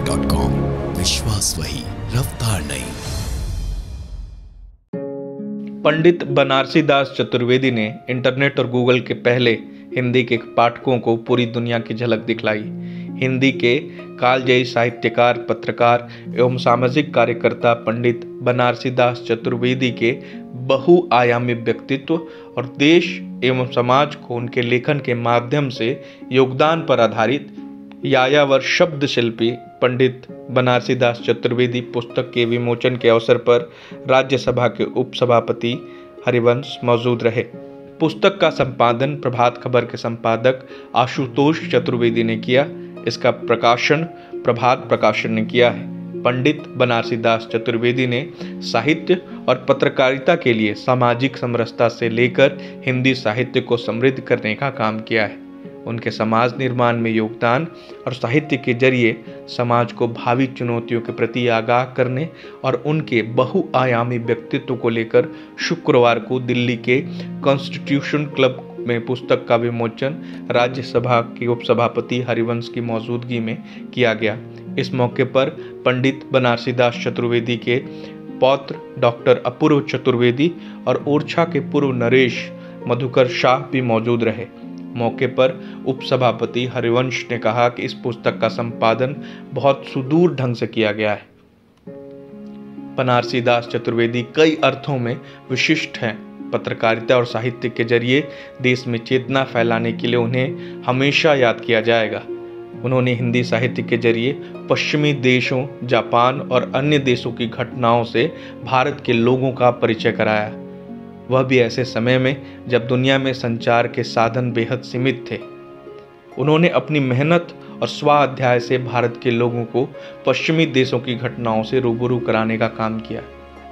खबर.com, विश्वास वही, रफ्तार नहीं। पंडित बनारसी दास चतुर्वेदी ने इंटरनेट और गूगल के पहले हिंदी के पाठकों को पूरी दुनिया की झलक दिखलाई। हिंदी के कालजयी साहित्यकार, पत्रकार एवं सामाजिक कार्यकर्ता पंडित बनारसी दास चतुर्वेदी के बहुआयामी व्यक्तित्व और देश एवं समाज को उनके लेखन के माध्यम से योगदान पर आधारित यायावर शब्द शिल्पी पंडित बनारसी दास चतुर्वेदी पुस्तक के विमोचन के अवसर पर राज्यसभा के उपसभापति हरिवंश मौजूद रहे। पुस्तक का संपादन प्रभात खबर के संपादक आशुतोष चतुर्वेदी ने किया। इसका प्रकाशन प्रभात प्रकाशन ने किया है। पंडित बनारसी दास चतुर्वेदी ने साहित्य और पत्रकारिता के लिए सामाजिक समरसता से लेकर हिंदी साहित्य को समृद्ध करने का काम किया है। उनके समाज निर्माण में योगदान और साहित्य के जरिए समाज को भावी चुनौतियों के प्रति आगाह करने और उनके बहुआयामी व्यक्तित्व को लेकर शुक्रवार को दिल्ली के कॉन्स्टिट्यूशन क्लब में पुस्तक का विमोचन राज्यसभा के उपसभापति हरिवंश की मौजूदगी में किया गया। इस मौके पर पंडित बनारसी दास चतुर्वेदी के पौत्र डॉक्टर अपूर्व चतुर्वेदी और ओरछा के पूर्व नरेश मधुकर शाह भी मौजूद रहे। मौके पर उपसभापति हरिवंश ने कहा कि इस पुस्तक का संपादन बहुत सुदूर ढंग से किया गया है। बनारसी दास चतुर्वेदी कई अर्थों में विशिष्ट हैं। पत्रकारिता और साहित्य के जरिए देश में चेतना फैलाने के लिए उन्हें हमेशा याद किया जाएगा। उन्होंने हिंदी साहित्य के जरिए पश्चिमी देशों, जापान और अन्य देशों की घटनाओं से भारत के लोगों का परिचय कराया, वह भी ऐसे समय में जब दुनिया में संचार के साधन बेहद सीमित थे। उन्होंने अपनी मेहनत और स्वाध्याय से भारत के लोगों को पश्चिमी देशों की घटनाओं से रूबरू कराने का काम किया।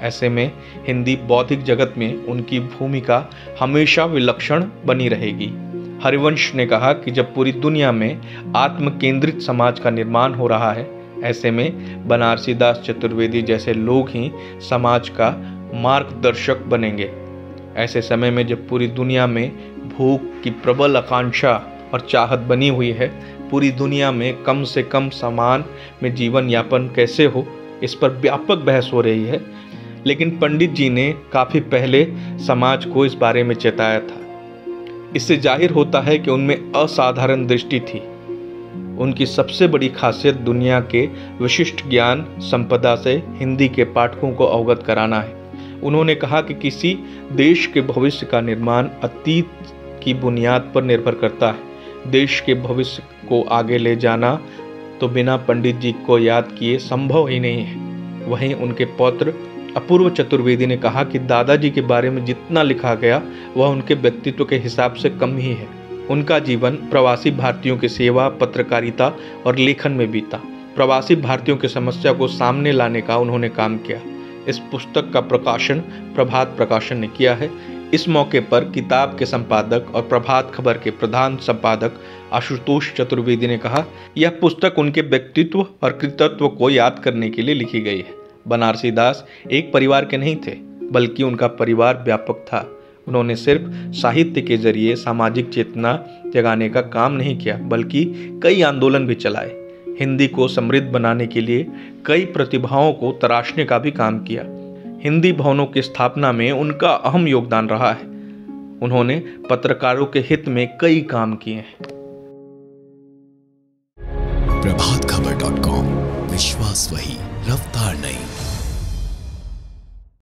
ऐसे में हिंदी बौद्धिक जगत में उनकी भूमिका हमेशा विलक्षण बनी रहेगी। हरिवंश ने कहा कि जब पूरी दुनिया में आत्म केंद्रित समाज का निर्माण हो रहा है, ऐसे में बनारसी दास चतुर्वेदी जैसे लोग ही समाज का मार्गदर्शक बनेंगे। ऐसे समय में जब पूरी दुनिया में भूख की प्रबल आकांक्षा और चाहत बनी हुई है, पूरी दुनिया में कम से कम समान में जीवन यापन कैसे हो, इस पर व्यापक बहस हो रही है। लेकिन पंडित जी ने काफ़ी पहले समाज को इस बारे में चेताया था। इससे जाहिर होता है कि उनमें असाधारण दृष्टि थी। उनकी सबसे बड़ी खासियत दुनिया के विशिष्ट ज्ञान संपदा से हिंदी के पाठकों को अवगत कराना है। उन्होंने कहा कि किसी देश के भविष्य का निर्माण अतीत की बुनियाद पर निर्भर करता है। देश के भविष्य को आगे ले जाना तो बिना पंडित जी को याद किए संभव ही नहीं है। वहीं उनके पौत्र अपूर्व चतुर्वेदी ने कहा कि दादाजी के बारे में जितना लिखा गया वह उनके व्यक्तित्व के हिसाब से कम ही है। उनका जीवन प्रवासी भारतीयों की सेवा, पत्रकारिता और लेखन में बीता। प्रवासी भारतीयों की समस्या को सामने लाने का उन्होंने काम किया। इस पुस्तक का प्रकाशन प्रभात प्रकाशन ने किया है। इस मौके पर किताब के संपादक और प्रभात खबर के प्रधान संपादक आशुतोष चतुर्वेदी ने कहा, यह पुस्तक उनके व्यक्तित्व और कृतित्व को याद करने के लिए लिखी गई है। बनारसी दास एक परिवार के नहीं थे, बल्कि उनका परिवार व्यापक था। उन्होंने सिर्फ साहित्य के जरिए सामाजिक चेतना जगाने का काम नहीं किया, बल्कि कई आंदोलन भी चलाए। हिंदी को समृद्ध बनाने के लिए कई प्रतिभाओं को तराशने का भी काम किया। हिंदी भवनों की स्थापना में उनका अहम योगदान रहा है। उन्होंने पत्रकारों के हित में कई काम किए हैं। प्रभात खबर.com, विश्वास वही, रफ्तार नहीं।